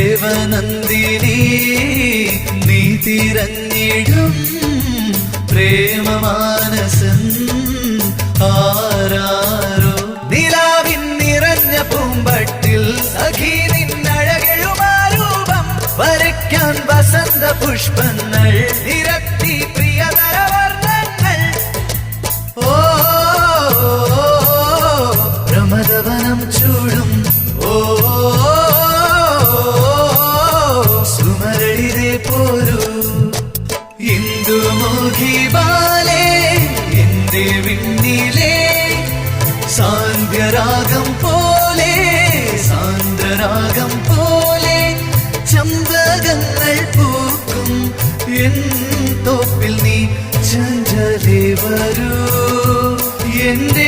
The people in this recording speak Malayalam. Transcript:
ദേവനന്ദിനി നീ തിരഞ്ഞിടും പ്രേമമാനസൻ ആരാരോ. നിലാവിൻ നിറഞ്ഞ പൂമ്പട്ടിൽ സഖി നിന്നഴകെഴുമാരൂപം വരയ്ക്കാൻ വസന്ത പുഷ്പങ്ങൾ നിരത്തി പ്രിയതരവർണ്ണങ്ങൾ. ഓ പ്രമദവനം ചൂടും ഓ സുമരളിതേ പോരൂ. ഇന്ദുമുഖി ബാലേ എന്റെ വിണ്ണിലേ സാന്ധ്യരാഗം പോലെ സാന്ദ്രരാഗം പോലെ ചമ്പകങ്ങൾ പൂക്കും എൻ തോപ്പിൽ നീ ചഞ്ചലേ വരൂ. എന്റെ